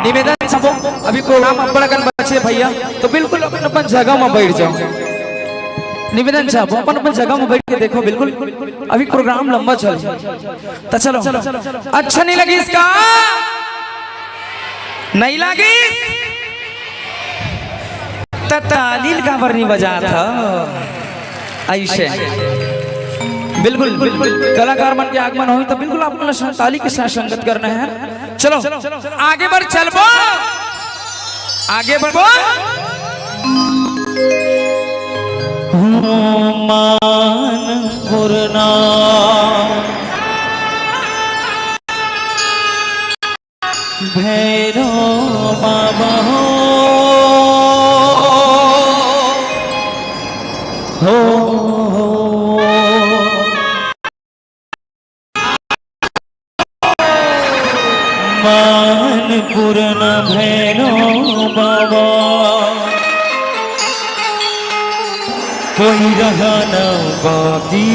निवेदन सबो अभी प्रोग्राम अपन बचे भैया तो बिल्कुल अपन अपन जगह में बैठ जाओ। निवेदन साहब अपन अपन जगह में बैठ के देखो, बिल्कुल अभी प्रोग्राम लंबा चल तो चलो। अच्छा नहीं लगी इसका? नहीं लगी तो तालील का बरनी बजा था ऐसे। बिल्कुल कलाकार मन के आगमन हो तो बिल्कुल अपना ताली के साथ संगत करना है। चलो आगे बढ़, चलो आगे बढ़ो। मान पूर्णा भैरो बाबा हो मान पूर्ण भैरो बाबा कोई रहा न बाकी।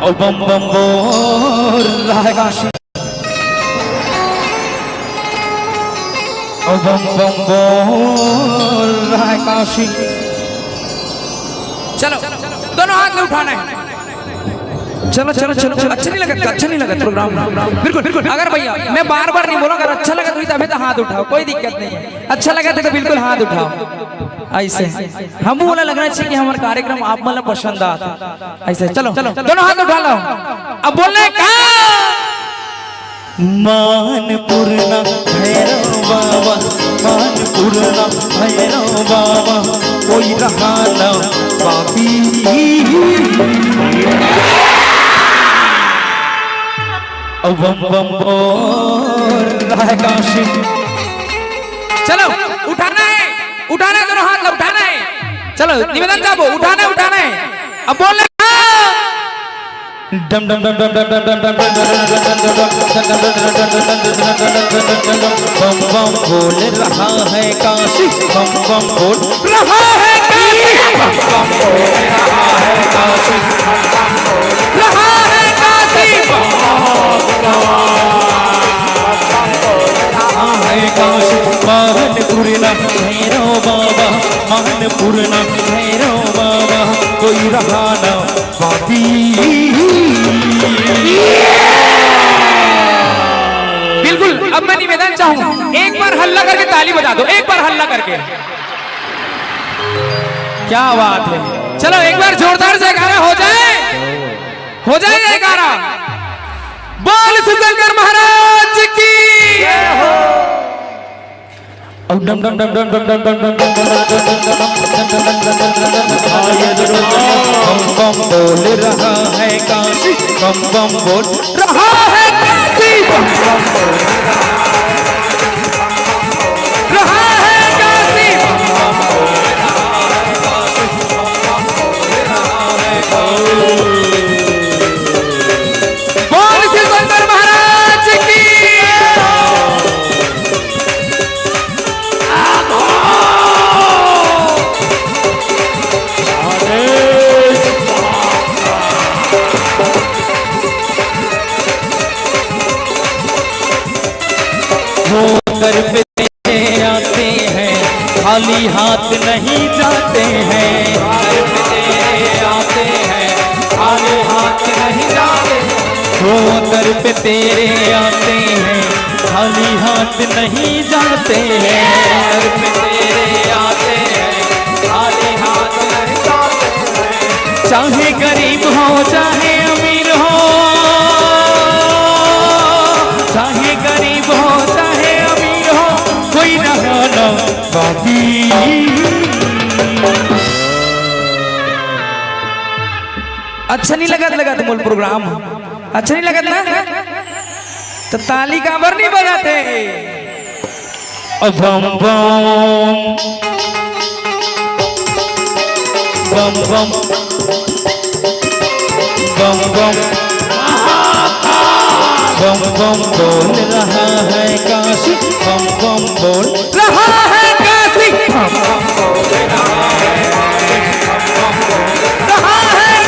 ओ बम बम बोल रहा है काशी, ओ बम बम बोल रहा है काशी। चलो दोनों हाथ में उठाना है। चलो चलो चलो चलो। अच्छा नहीं लगा? अच्छा नहीं लगा प्रोग्राम? बिल्कुल बिल्कुल। अगर भैया मैं बार बार नहीं बोला, अगर अच्छा लगा तो तभी तो हाथ उठाओ, कोई दिक्कत नहीं है। अच्छा लगा तो बिल्कुल हाथ उठाओ ऐसे। हम बोला लगना चाहिए कि हमारा कार्यक्रम आप मतलब पसंद आता ऐसे। चलो दोनों हाथ उठा लो। अब बोलने का मान पूर्णा भैरव बाबा, मान पूर्णा भैरव बाबा कोई रहा न बाकी। ओ बम बम बोल रहा है काशी। चलो उठाना है, उठाना है, दोनों हाथ उठाना है। चलो निवेदन साहब उठाना है, उठाना है। अब बोलने डम डम डम डम डम डम डम डम बम बम बोल रहा है काशी, बम बम बोल रहा है काशी, बम बम बोल रहा है काशी, रहा है काशी, काशी। मान पूर्णा भैरव बाबा, मान पूर्णा भैरव बाबा कोई रहा न बाकी। बिल्कुल। अब मैं निवेदन चाहूँ एक बार हल्ला करके ताली बजा दो, एक बार हल्ला करके। क्या बात है। चलो एक बार जोरदार जयकारा हो जाए, हो जाए जयकारा। बोल शिवशंकर महाराज की। डम डम डम डम डम डम डम बम बम बोल रहा है काशी, बम बम बोल रहा है काशी, बम बम बोल रहा है काशी। बोल शिवशंकर महाराज की। दर पे आते हैं खाली हाथ नहीं जाते हैं, दर पे आते हैं खाली हाथ नहीं जाते। वो दर पे तेरे आते हैं खाली हाथ नहीं जाते हैं, दर पे तेरे आते हैं खाली हाथ नहीं जाते हैं। चाहे गरीब हो चाहे अमीर हो, चाहे गरीब हो चाहे अमीर हो कोई रहा न बाकी। अच्छा नहीं लगा तुम प्रोग्राम? अच्छा नहीं लगा ना? तो ताली का बर नहीं बजाते। बम बम बम बम बम बम बम बोल रहा है काशी, बम बम बोल रहा है काशी, बम बम बोल रहा है, रहा है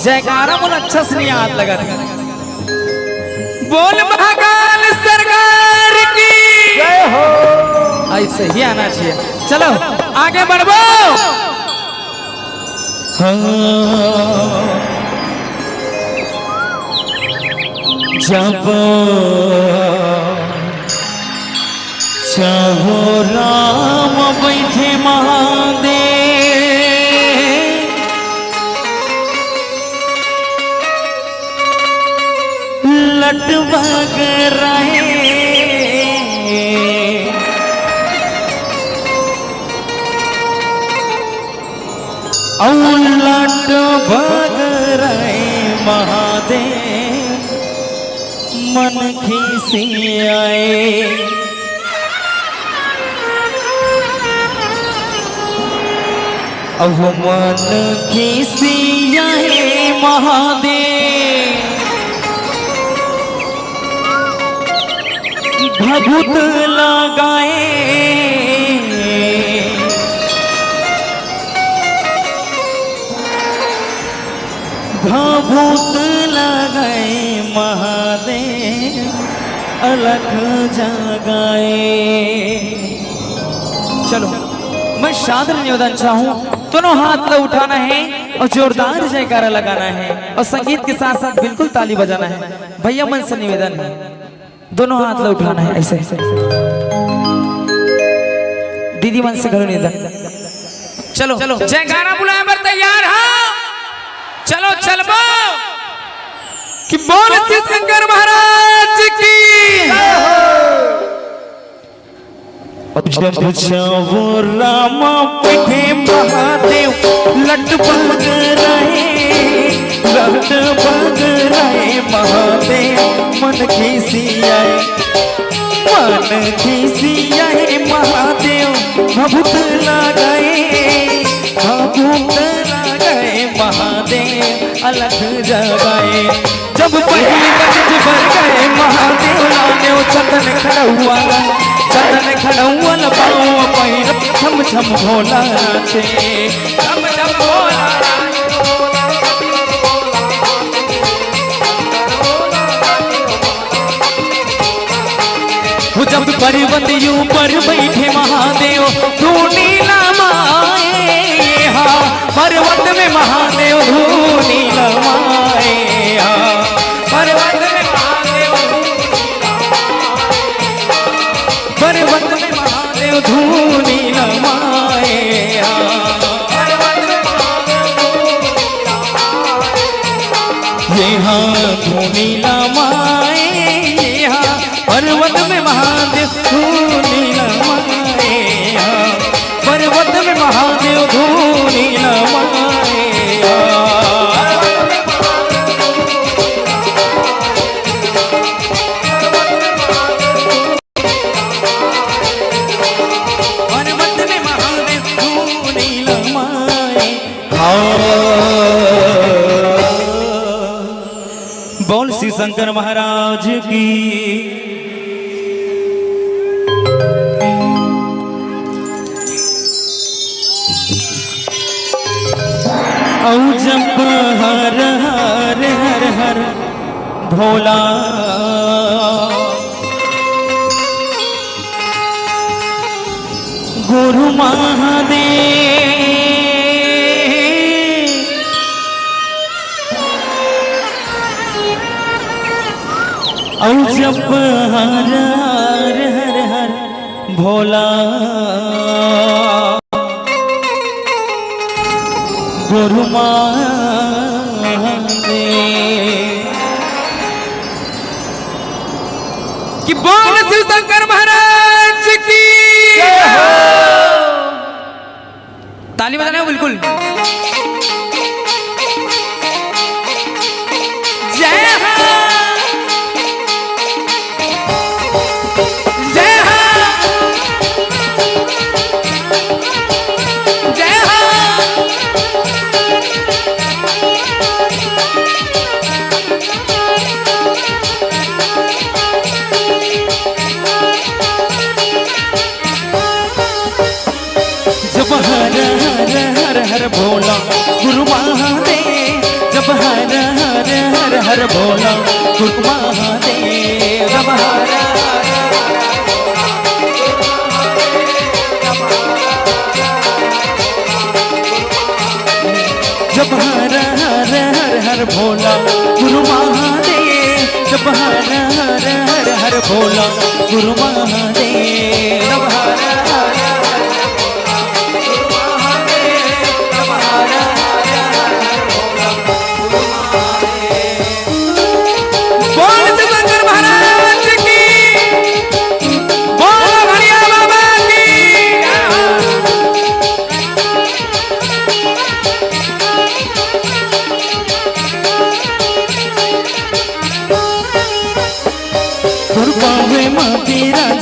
जयकारा बोल अच्छा से नहीं हाथ लगा था। बोल महाकाल सरकार की जय हो। ऐसे ही आना चाहिए। चलो आगे बढ़ो। जब चाहो राम बैठे महादेव लटबग रहे लटबग रहे महादेव मन खिसियाए अब मन खिसियाए महादेव भभूत लगाए भभूत लगाए महादेव अलख जगाए। चलो मैं शादर निवेदन चाहूँ, दोनों हाथ ला उठाना है और जोरदार जयकारा लगाना है और संगीत के साथ साथ बिल्कुल ताली बजाना है। भैया मन से निवेदन है, दोनों हाथ ला उठाना है ऐसे। दीदी मन से करो निवेदन। चलो जयकारा बुलाए पर तैयार हो। चलो चलबो कि बोल श्री शंकर महाराज की। जब चाहो राम बैठे महादेव लटबग रहे महादेव मन खिसियाए महादेव भभूत लगाए महादेव अलग जगाए। जब पहली बज भर गए महादेव लाने चंदन खड़ुआ पाओ पैर छम छम भोला नाचे छम छम भोला जब पर्वत ऊपर बैठे महादेव तू नीला माए पर्वत में महादेव धू नीला माए पर्वत में महादेव धू नीला माए यहाँ धू नीला माए पर्वत में महादेव धूनी नमाए पर्वत में महादेव धूनी नमाए पर्वत में महादेव धूनी नमाए। बोल श्री शंकर महाराज की। औ जप हर हर हर हर भोला गुरु महादेव औ जप हर हर हर हर भोला गुरु कि बोल शिव शंकर महाराज की। ताली बजाना है बिल्कुल। जय हो जय हो जय हो। जब हर हर हर हर भोला गुरु महादेव जब जब हर हर हर हर भोला गुरु महादेव, जब हर जब हर हर हर हर भोला गुरु महादेव, जब हर हर हर हर भोला गुरु महादेव, जब हर हर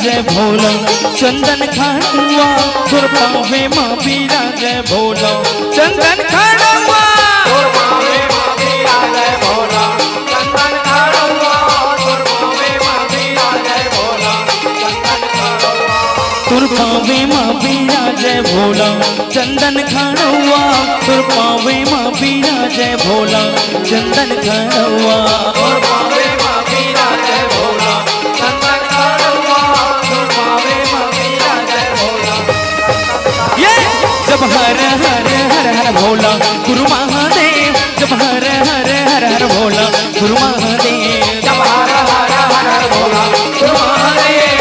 जय भोला चंदन खानुआ, तुर पावे माँ पीरा जय भोला चंदन खानुआ, तुर पावे माँ पीरा जय भोला चंदन खानुआ, तुर पावे माँ पीरा जय भोला चंदन खानुआ, तुर पावे माँ पीरा जय भोला चंदन खानुआ, तुर पावे माँ पीरा जय भोला चंदन खानुआ, तुर पावे माँ पीरा जय भोला चंदन खानुआ, तुर पावे माँ पीरा जय भोला। जब हर हर हर हर भोला गुरु महादेव, जब हर हर हर हर भोला गुरु महादेव, जब हर हर हर हर भोला गुरु महादेव,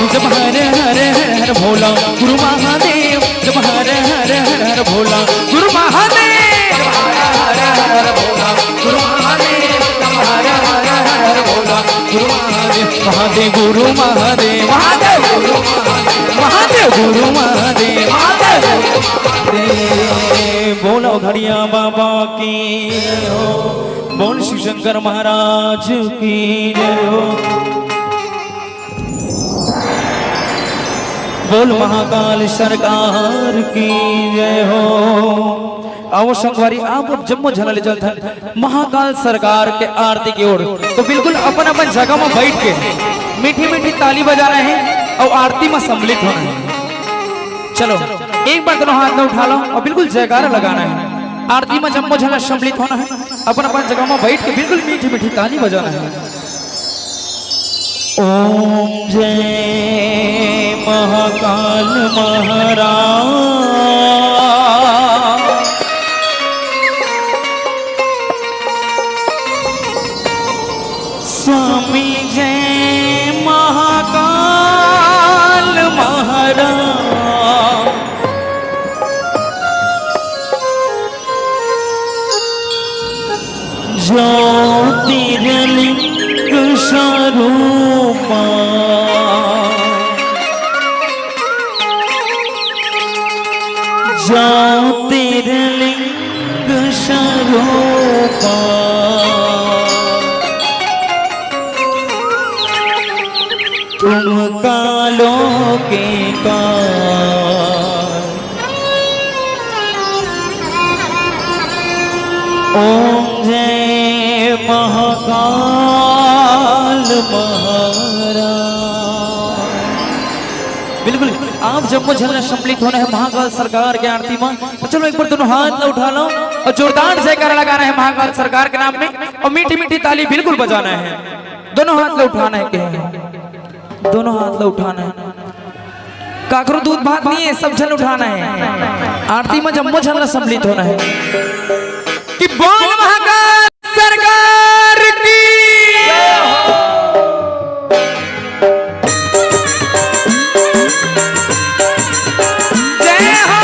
जब हर हर हर हर भोला गुरु महादेव, जब हर हर हर हर भोला गुरु महादेव, जब हर हर हर हर भोला गुरु महादेव, जब हर हर हर हर भोला गुरु महादेव, महादेव गुरु महादेव, महादेव गुरु महादेव, महादेव गुरु महादेव, महादेव। बोलो घड़िया बाबा की हो, बोल शिव शंकर महाराज की जय हो, बोल महाकाल सरकार की जय हो। आओ संगवारी आप अब जम्मू झलले जलधन महाकाल सरकार के आरती की ओर, तो बिल्कुल अपन अपन जगह में बैठ के मीठी मीठी ताली बजाना है और आरती में सम्मिलित होना है। चलो एक बार दोनों हाथ में उठा लो और बिल्कुल जयकारा लगाना है। आरती में जम्मू झलना सम्मिलित होना है, अपन अपन जगह में बैठ के बिल्कुल मीठी मीठी ताली बजाना है। ओम जय महाकाल महाराज, स्वामी जय महाकाल महाराज, ज्योतिर्लिंग स्वरूपा, ज्योतिर्लिंग स्वरूपा, तुम कालों के काल, ओम जय महाकाल महाराज। बिल्कुल आप जम्मू झलना सम्मिलित होना है महाकाल सरकार के आरती में, तो चलो एक बार दोनों हाथ न उठा लो और जोरदार जयकारा लगाना है महाकाल सरकार के नाम में और मीठी मीठी ताली बिल्कुल बजाना है। दोनों हाथ न उठाना है, क्या दोनों हाथ न उठाना है, काकरो दूध भात नहीं है, सब झल उठाना है। आरती में जम्मू झलना सम्मिलित होना है कि बोल महाकाल सरकार की जय हो।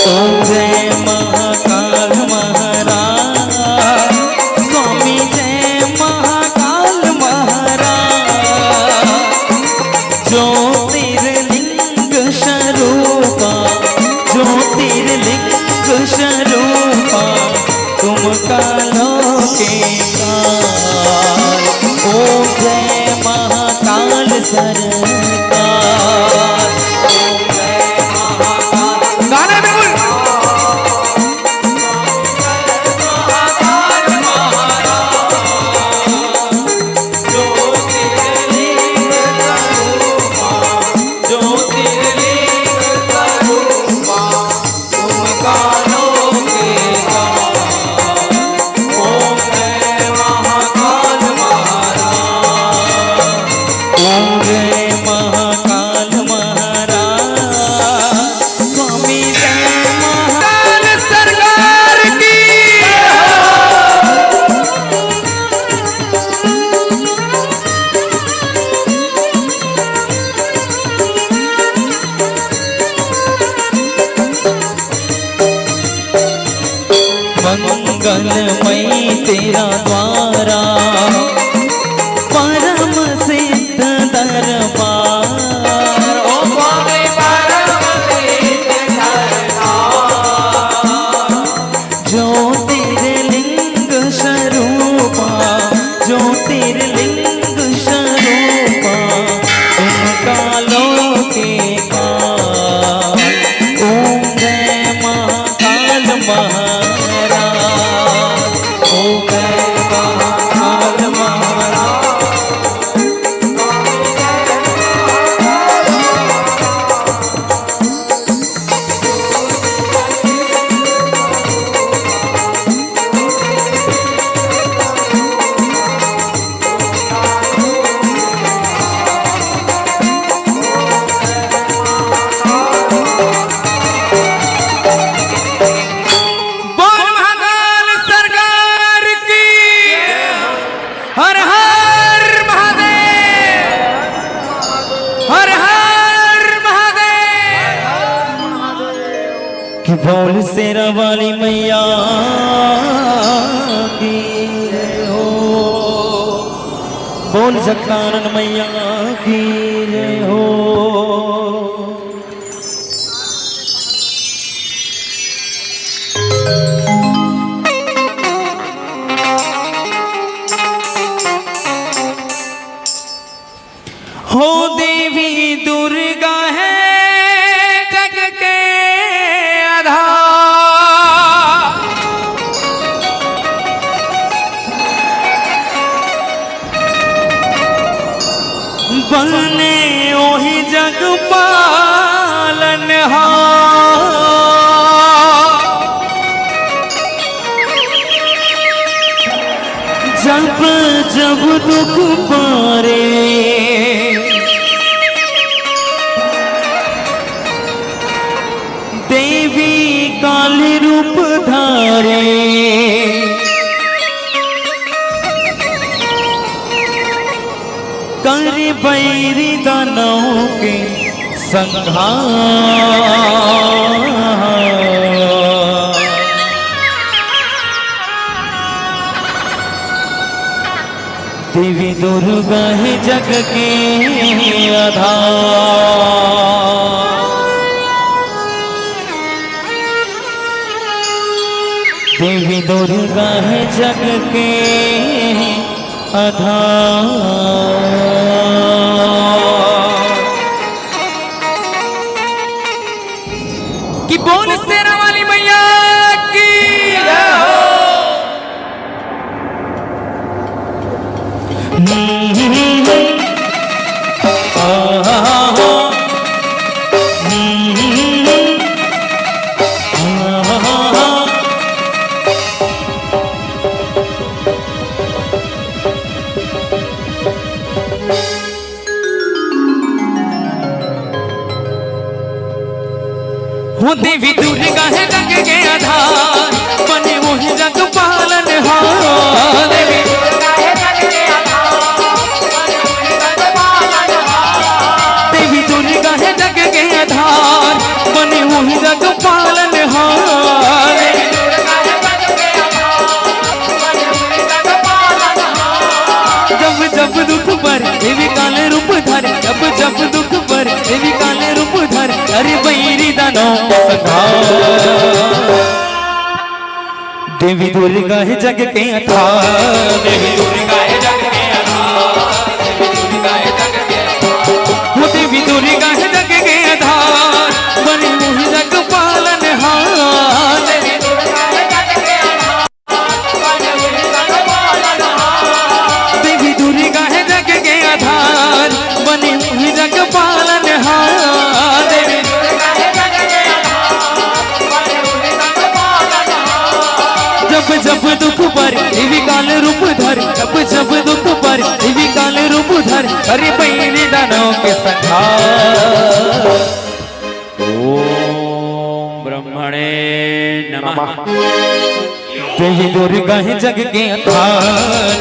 ओम जय महाकाल महाराज, स्वामी जय महाकाल महाराज, ज्योतिर्लिंग स्वरूपा, ज्योतिर्लिंग स्वरूपा, तुम कालों के काल, ओम जय महाकाल सरकार। ओम जय महाकाल, गाने में बोल बोल शेरा वाली मैया की जय हो, बोल जगतानन मैया की जय हो। हो देवी दुर्गा है जग के आधार, बने ओही जग पालनहार। जब जब दुख पारे देवी काली रूप धारे, कर बैरी दानवों के संहार। देवी दुर्गा है जग के आधार, देवी दुर्गा है जग के आधार। कि बोल शेरा वाली मैया की जय हो। वो देवी दुर्गा है जग के आधार, बने वही जग पालनहार। देवी दुर्गा है जग के आधार, देवी दुर्गा है जग के आधार, बने वही जग पालनहार। जब जब दुख पर देवी काले रूप धर, जब जब दुख पर देवी काले रूप धर, अरे बैरी दानव संहार। देवी दुर्गा है जग के आधार, देवी दुर्गा है जग के आधार, देवी दुर्गा है जग के आधार। वो देवी दुर्गा है जग के आधार, बने वही जग पालनहार। देवी दुर्गा है जग के आधार, बने वही जग पालनहार। देवी दुर्गा है जग के आधार, बने वही जग पालनहार। देवी दुर्गा है जग के आधार, बने वही जग पालनहार। जब जब दुख पर देवी काले रूप धर, जब जब दुख पर देवी काले रूप धर, अरे बैरी दानव के संहार। ओम ब्रह्मणे नमः। देवी दुर्गा है जग के आधार,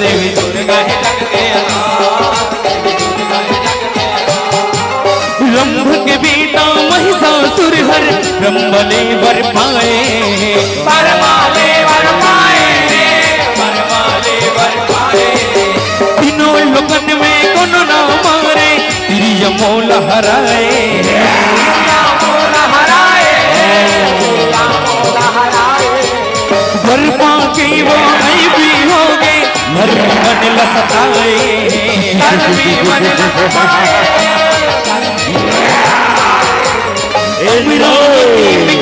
देवी दुर्गा है जग के आधार, देवी दुर्गा है जग के आधार। रंभ के बेटा महिषासुर हर, रंभले वर पाए, परमाले वर पाए, परमाले वर पाए। तीनों लोकन में कोनो ना मारे, तिरिय मोल हराए, मोल हराए, मोल हराए। वर पाके वो आई भी हो गए, घर में मन लसकाए, घर में मन लसकाए।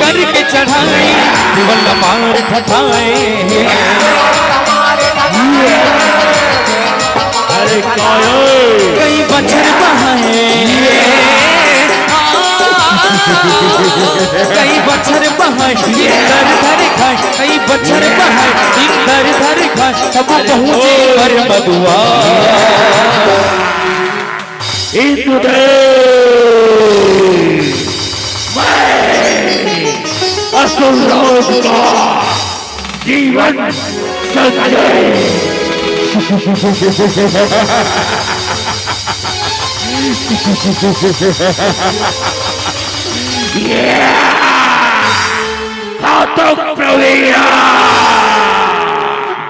करके चढ़ाए, केवल मार ठठाए। अरे कई बछर बहाए, कई बछर बहाए, इंदर धर खाए, कई बछर बहाए, इंदर धर खाए। सब पहुँचे पर मधुआ असुर लोग का जीवन संजय। घातक प्रवीणा।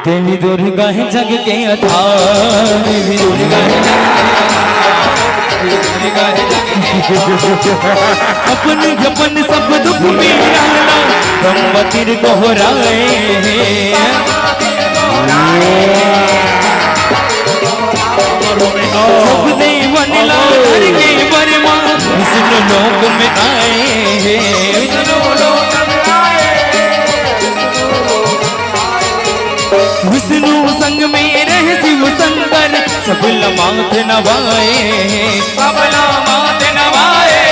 देवी दुर्गा है जग के आधार, देवी दुर्गा है जग के आधार, देवी दुर्गा है जग के आधार। अपन अपन सब दुख मिटाना ब्रह्मतिर दोहराए, सब देवन लाधर के बर्मा विष्णु लोक में आए, विष्णु लोक में आए। विष्णु संग में रह शिव शंकर सब लमात नवाए, सब लमात नवाए,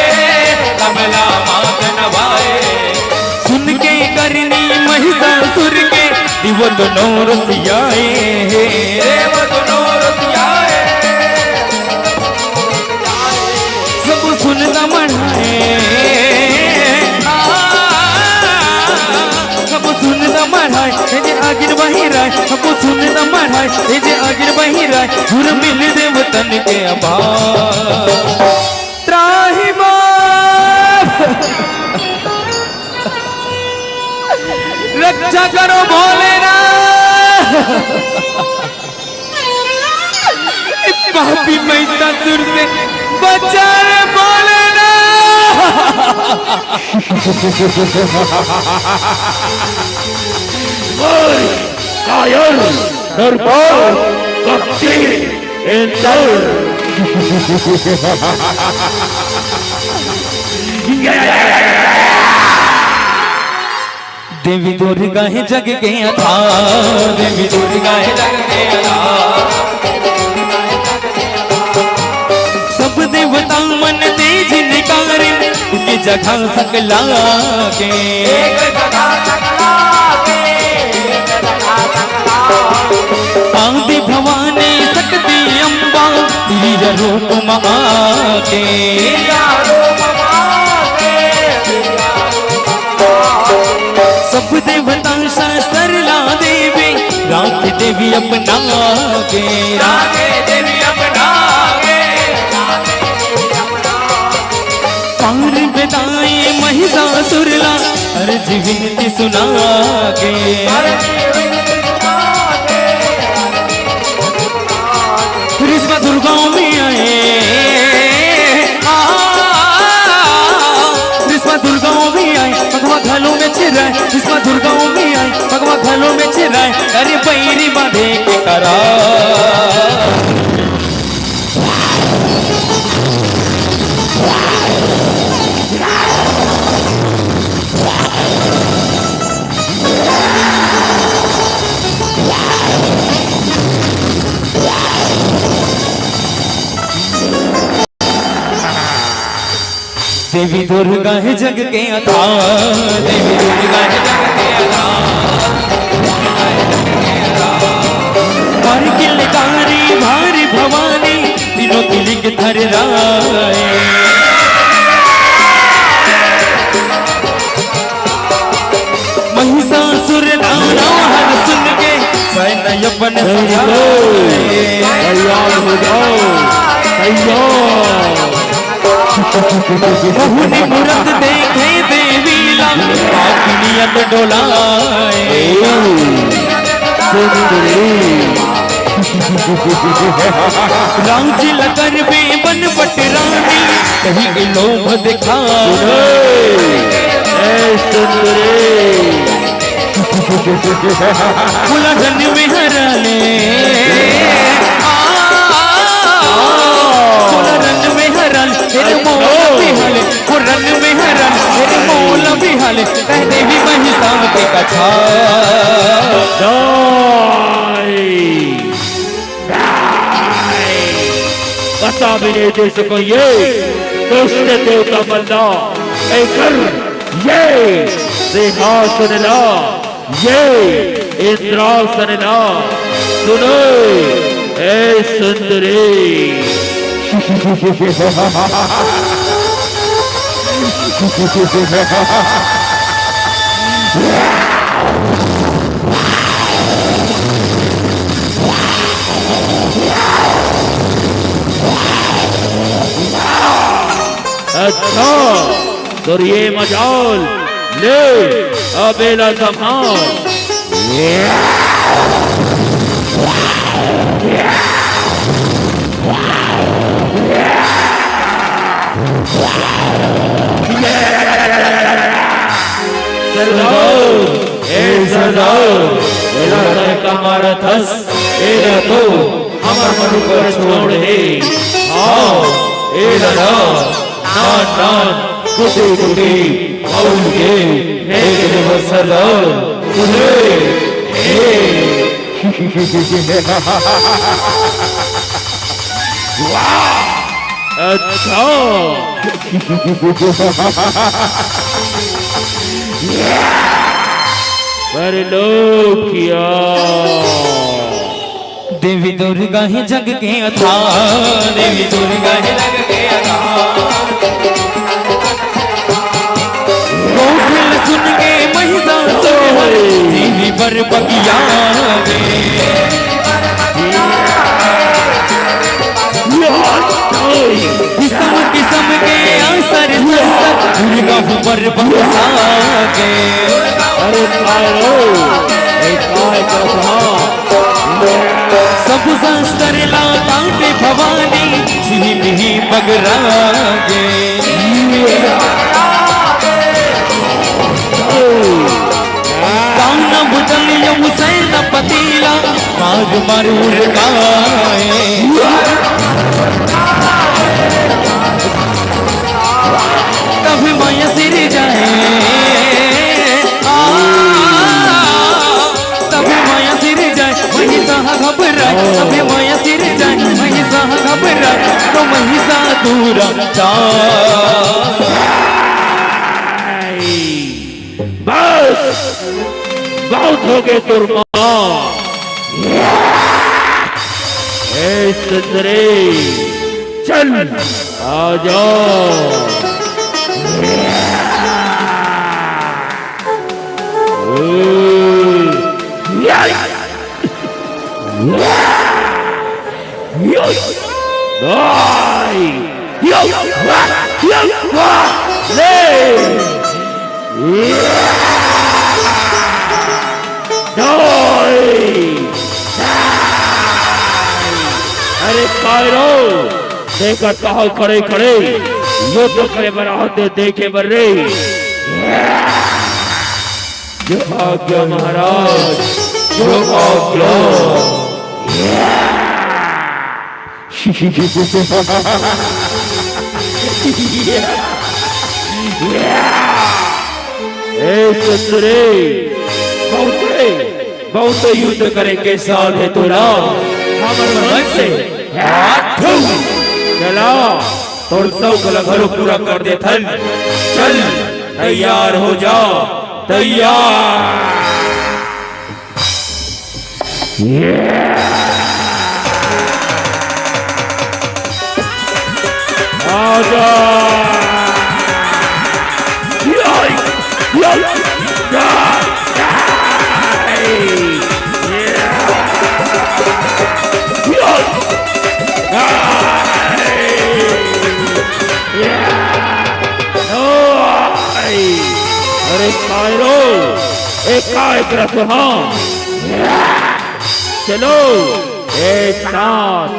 सब लमात नवाए। सुन के करनी महिषासुर के दिव दोनों रसियाए, देव दोनों रसियाए। सब सुनता मढ़ाए, सब सुनता मढ़ाए, जे आगिर बही राय, सब सुनता मढ़ाए, जे आगिर बही राय। हुर मिल देव तन के अभाव, त्राहि बाप रक्षा करो भोलेनाथ। पापी महिषासुर से बचा रे भोलेनाथ। कायर दरबार कपटी इंदर। देवी दुर्गा है जग के आधार, देवी दुर्गा है जग के आधार। सब देवता मन तेज निकारे, उनकी जगह सकला के, आदि भवानी शक्ति अम्बा तीर रूप माके। सब देवता सरला देवी राख देवी अपना के, राखे देवी अपना के। पार बेदाई महिषासुरला अर्ज विनती सुना के, कृष्ण दुर्गा में आए, कृष्ण दुर्गा में आए। भगवा घलों में छिराए, कृष्ण दुर्गा में आए, भगवा घलों में छिराए। अरे पैरी बांधे के करा, देवी दुर्गा है जग के आधार, देवी दुर्गा है जग के आधार। भारी किलकारी भारी भवानी तीनों की लिंग धर राए। महिषासुर नाना हर सुन के सैन्य अपन सजाए। तैयार हो जाओ, तैयार। बहुनी मूरत देखे देवी लाल आपकी नियत डोलाए। राम जी लकर बेबन पटरानी कहीं के लोभ दिखाए। उलझन में हरा ले, रन में हरल तेरे मोल बिहल, वो रन में हरल तेरे मोल बिहल। कह देवी महिषासुर के कथा, बता भी नहीं दे सको ये दुष्ट देवता बंदा। कर ये सिंहासन ला, ये इंद्रासन ला। सुनो ए सुंदरी, अच्छा तो ये मजाल ले अबेला संभाल। कमारा थस एरा तो हमर मनु पर छोड़ दे। आओ एरा नान नान कुटी कुटी औगे हे के बसलो सुने हे वाह अच्छा पर लोग किया देवी दुर्गा ही जग के अथान, देवी दुर्गा ही जग के अथान। गोकुल सुन के महिषासुर देवी पर बगिया किस्म किस्म के असर दुर्गा पर बसा के। अरे सब संस्तर लाते भवानी सिंह ही बगरागे। काना बुझलियो हुसैन पतीला मार मारूर गाए। कभी माया सिर जाए तभी माया सिर जाए महिषा घबराए। तभी माया सिर जाए महिषा घबराए तो महिषा दूर बस बहुत हो गए तुरमा। ए सुंदरी चल आ जाओ। अरे कायरो देखा कहा खड़े खड़े यो तो करे बराते देखे बर रे। जो आज्ञा महाराज जो आज्ञा। बहुत युद्ध करे के साथ है तोरा हमर मन से चला तोर सब घर पूरा कर दे थल। चल तैयार हो जा तैयार। आजा अरे कायरो एक काय करत हाँ चलो एक साथ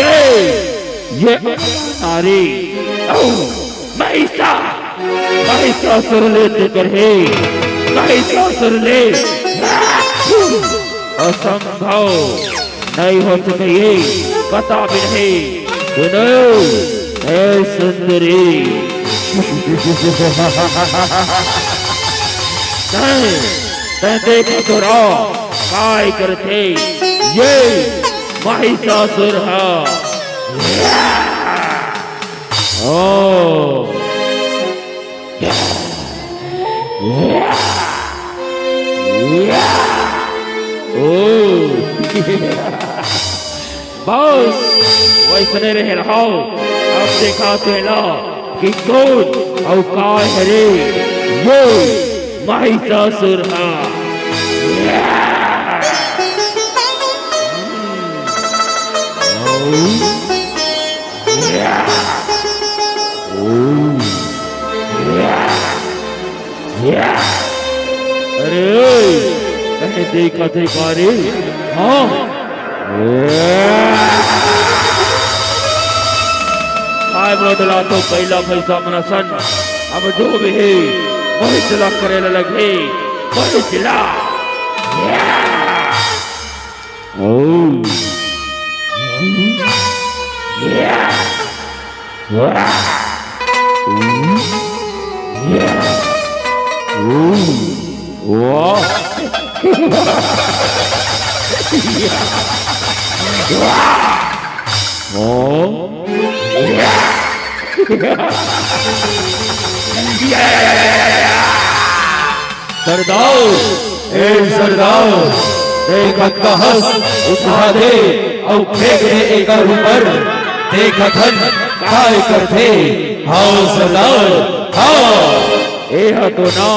ये अरे महिषासुर लेते करे महिषासुर ले असंभव नहीं हो सके ये पता भी नहीं। सुनो ऐ सुंदरी देखो तो रो काय करते ये महिषासुर है। ओ बस वैसने रहे रहो अब दिखाते लो कि कौन अवकाश है रे ये महिषासुर है। अरे कहीं देखा देखा रे हाँ काय बदला तो पहला पैसा मना सन अब जो भी है वही चला करे लगे वही चला सरदार ए सरदार देखत का हंस उठा दे और फेंक दे एक ऊपर देखत हन काय करते हाँ सरदार हाँ ए तो ना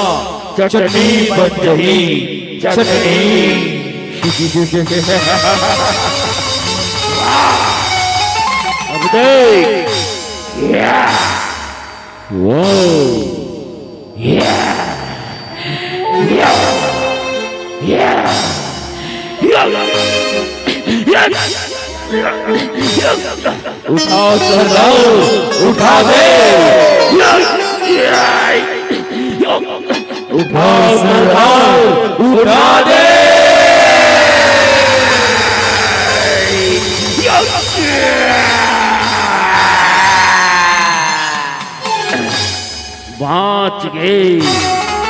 चटनी बन जही चटनी अब देख वो उठाओ सरदार उठा दे उठाओ सरदार उठा दे बाँच गए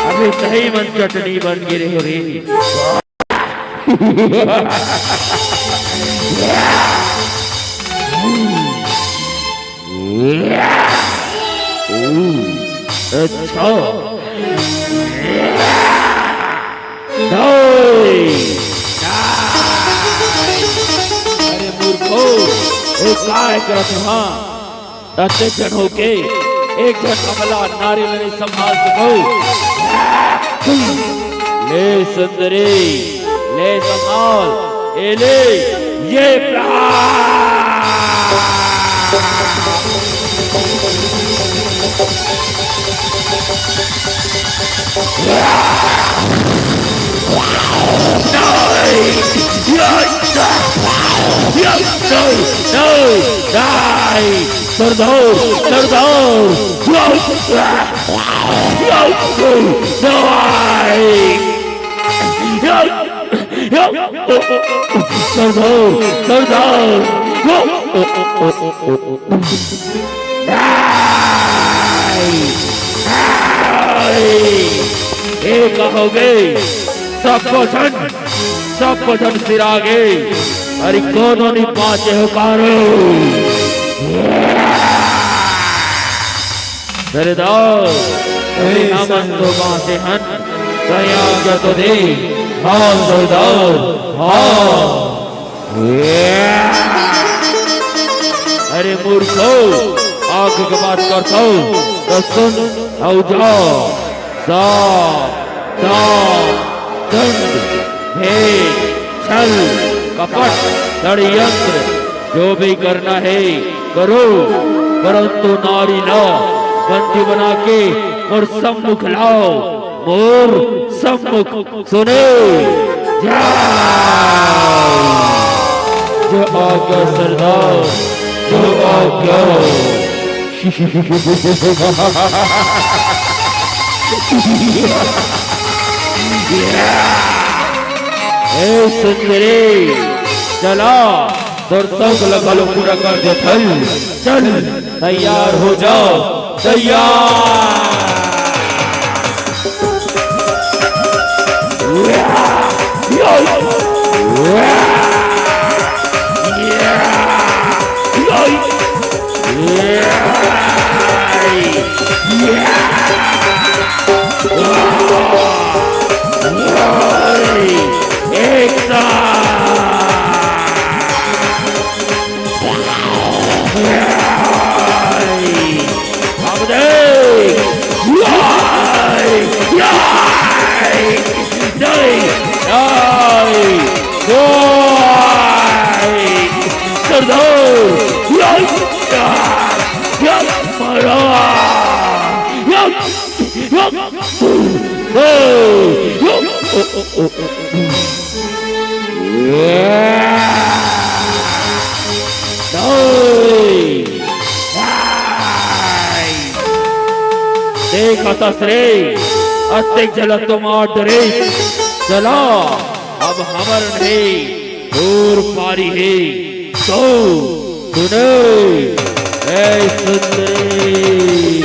अभी सही मन चटनी बन गिरे हो रे अच्छा अरे मूर्खो काय करत हाँ दस जन होके एक जन अमला नारी ने संभाल सको ले सुंदरी ले संभाल ए ले ये सरदार सरदार एक हो गए सबको धन सिरा गए अरे कौन नहीं पाचे हो कारो सरदार नमन तो बाते हन दया तो दे हाँ सरदार हाँ अरे मूर्खो आगे की बात करता हूँ तो सुन आओ जाओ दंड भेद छल कपट षड्यंत्र जो भी करना है करो परंतु नारी ना बंदी बना के और सम्मुख लाओ मोर सम्मुख सुने जो आज्ञा सरदार जो आज्ञा ए सुंदरी चला दर्शक लगा लो पूरा कर दे चल तैयार हो जाओ तैयार एक अब देखा श्रे अत्यक जल तुम डरे चला अब हमर नहीं दूर पारी है तो सुने ऐ सुंदरी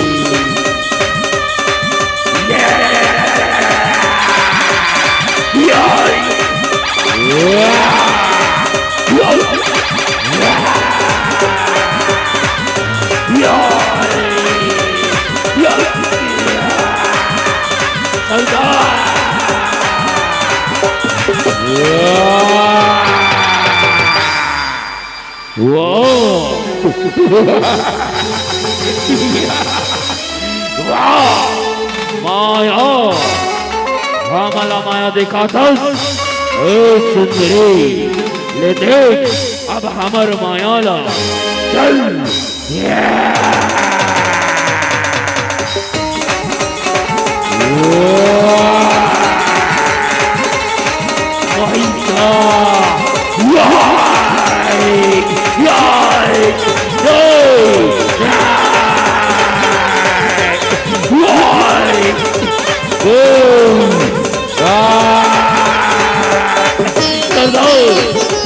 माया माया देखा था सुंदरी ले देख अब हमर माया ला चल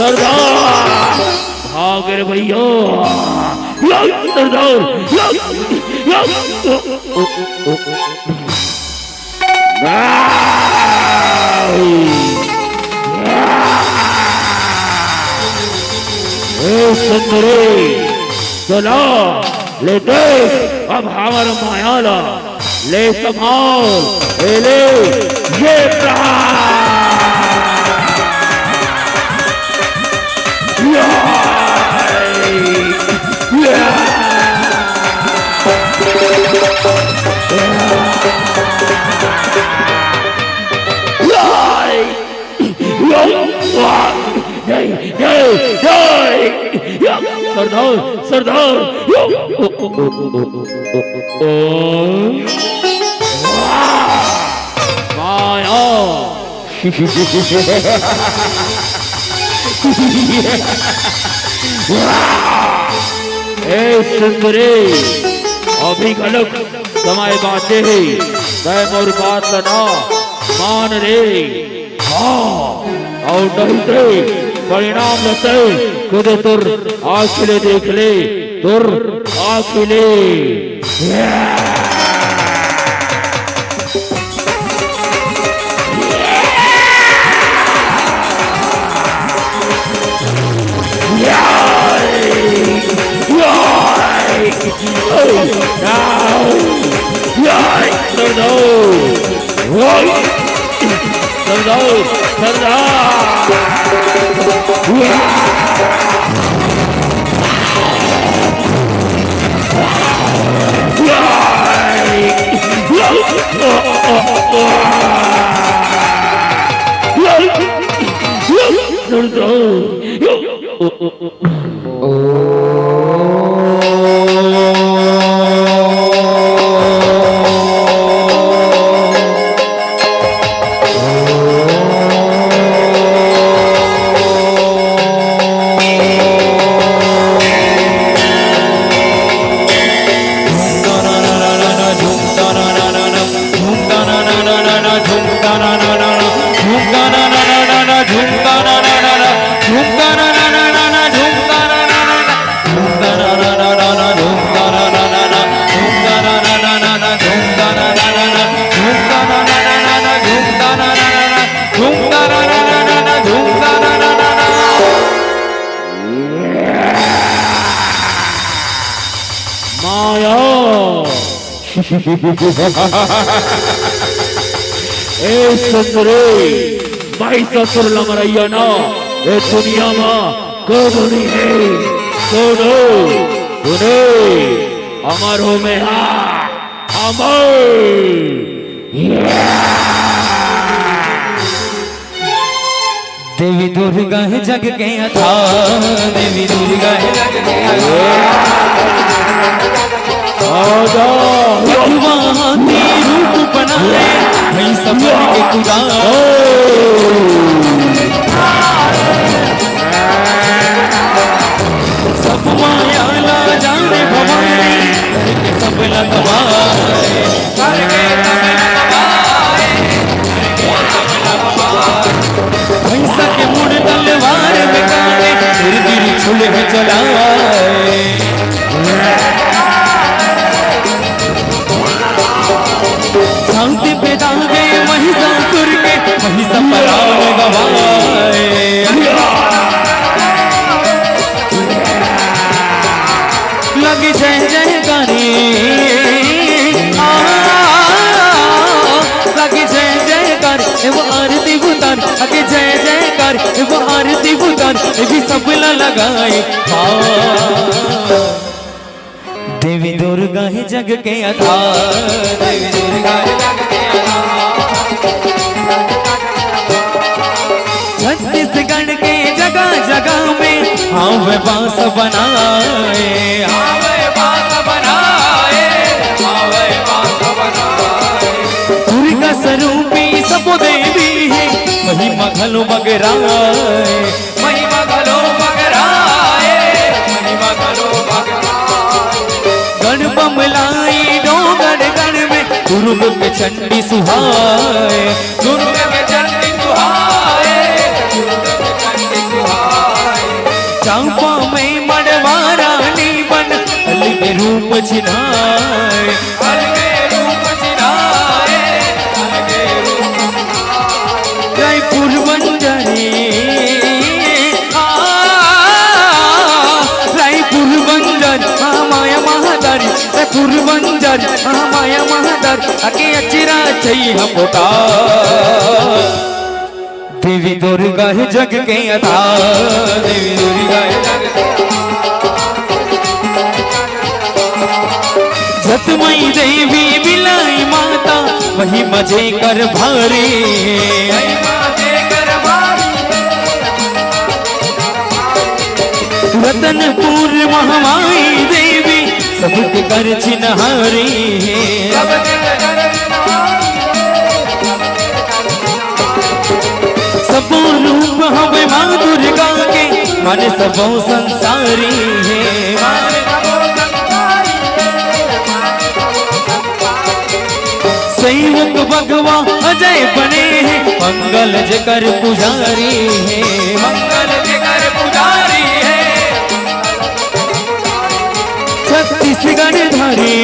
सरदार भाग रे भैया सरदार सुंदरी चला ले देख अब हमार मायाला ले संभाल ले ये सरदार सरदार माया सुंदरी अभी गलत समय बातें है मैं मोर बात ना मान रे हाँ और नहीं दे परिणाम लेते खुद तुर आखिले देख ले तुर आखिले ए सुंदरी भाई ससुर लमरैया ना ए दुनिया में कोई है सुनो सुनो अमर हो में अमर देवी दुर्गा है जग के आधार, देवी दुर्गा है जग के आधार। हाथी रूप बनाए वही सफर के खुदा, सब माया ला जाने भवानी करके सब लगवाए, करके सब लगवाए, भैंसा के मुड़ तलवार में काटे फिर गिर छुले चलाए। शांति पे दागे महिषासुर के महिषा परान गवाए। लगे जय जयकारी, लगे जय जयकार वो आरती उतार, लगे जय जयकार वो आरती उतार भी सब लगाए। देवी दुर्गा है जग के आधार, देवी दुर्गा है जग के आधार। छत्तीसगढ़ के जगह जगह में हावे बांस बनाए, हावे बांस बनाए, हावे बांस बनाए। दुर्गा स्वरूपी सब देवी है महिमा घलो बगराए, महिमा घलो बगराए, महिमा घलो बगराए। गण बमलाई डोंगर गण में दुर्ग के चंडी सुहाए, दुर्ग के चंडी सुहाए, दुर्ग के चंडी सुहाए। चंपा में मड़वारानी बन अलग रूप छिनाए, अलग रूप छिनाए, अलग रूप छिनाए। रायपुर बंजारी, रायपुर बंजारी माया महादारी, रायपुर बंजारी माया महादारी आगे अचिरा चाहिए हम बोटा। देवी दुर्गा है जग के आधार, देवी दुर्गा है जग के आधार। जतमई देवी बिलाई माता वही मजे कर भारी, वही मजे कर भारी। रतनपुर महामाई देवी सबके कर छिनहारी, सबके कर सबो रूप हवे माँ दुर्गा के मन सबो संसारी है। सेवक भगवा अजय बने हैं मंगल जकर पुजारी है, मंगल जकर पुजारी है। छत्तीसगढ़ धारी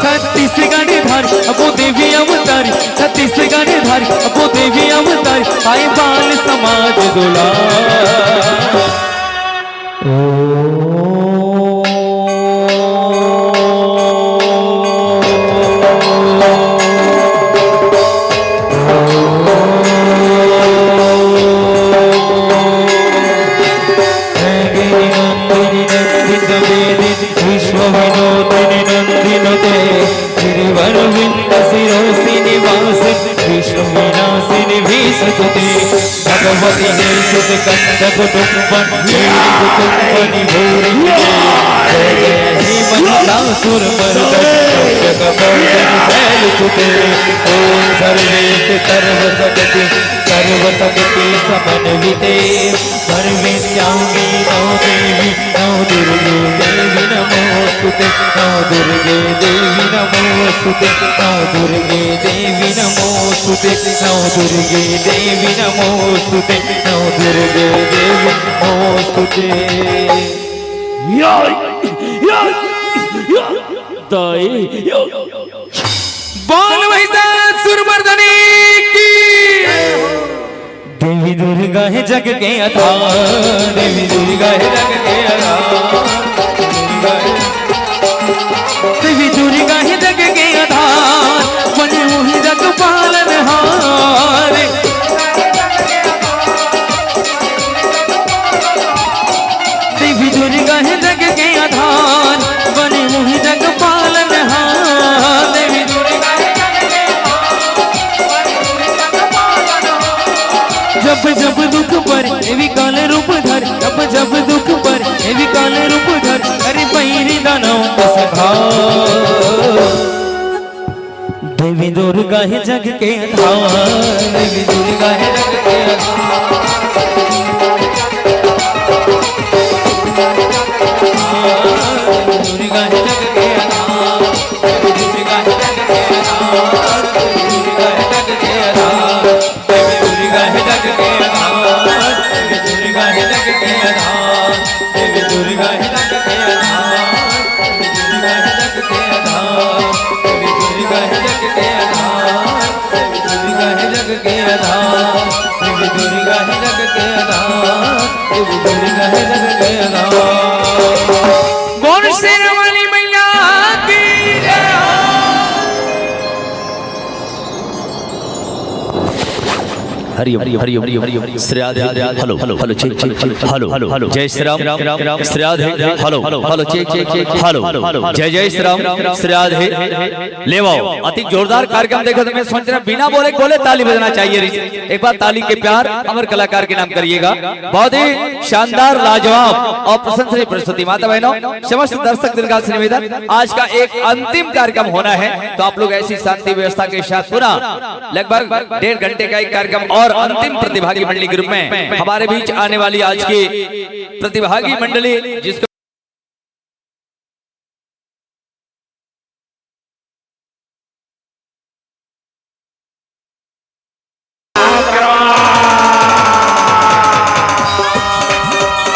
छत्तीसगढ़ धारी अबो देवी अवतारी, छत्तीसगढ़ धारी अबो देवी अवतारी आए बाल समाज दुला। विश्व विनोदिनी नंदिनुते गिरिवरविंद शिरोसि निवास विष्णु विनाशिनी भीषुते। भगवती हे सुत कंद कुटुंबन वीर कुटुंबनि भूरि, जय जय हे महिषासुर मर्दन जगदम्बन शैलसुते। ओम सर्वेति सर्वशक्ति सर्वशक्ति समन्विते सर्वेत्यागी नौ देवी नौ दुर्गे देवी नमोस्तुते, नौ दुर्गे देवी नमोस्तुते, नौ दुर्गे देवी नमोस्तुते, नौ दुर्गे देवी नमोस्तुते, नौ दुर्गे देवी नमोस्तुते। बोल महिषासुर मर्दनी की। देवी दुर्गा है जग के आधार, देवी दुर्गा है जग के आधार। देवी दुर्गा है जग के आधार बने वही जग पालनहार। देवी दुर्गा है जग के आधार बने वही जग पालनहार। देवी दुर्गा है जग के आधार धर, जब जब दुख पर हे विकल रूप धर, अरे पैरी दानव के सखाओ। देवी दुर्गा है जग के आधार, देवी दुर्गा है जग के आधार, देवी दुर्गा है जग के आधार, देवी दुर्गा है जग के आधार, देवी दुर्गा है जग के आधार, देवी दुर्गा है जग के आधार, देवी दुर्गा है जग के आधार, देवी दुर्गा है जग के आधार, देवी दुर्गा है जग के आधार, देवी दुर्गा है जग के आधार, देवी दुर्गा है जग के आधार, देवी दुर्गा है जग के आधार, देवी दुर्गा है जग के आधार। गौर शेरवाली मैया की जय हो। Hari Om Hari Om Hari Om Shri Radhe hello hello hello check check hello hello जय Shri Ram Shri Radhe hello hello check check check hello जय जय श्री राम श्रीराधे ले आओ। अति जोरदार कार्यक्रम देखो तो मैं सोच रहा बिना बोले ताली बजना चाहिए। एक बार ताली के प्यार अमर कलाकार के नाम करिएगा। बहुत ही शानदार लाजवाब और प्रशंसनीय प्रस्तुति। माता बहनों समस्त दर्शक दीर्घा से निवेदन, आज का एक अंतिम कार्यक्रम होना है तो आप लोग ऐसी शांति व्यवस्था के साथ पुनः लगभग 1.5 घंटे का एक कार्यक्रम और अंतिम प्रतिभागी मंडली ग्रुप में हमारे बीच आने वाली आज की प्रतिभागी मंडली जिसको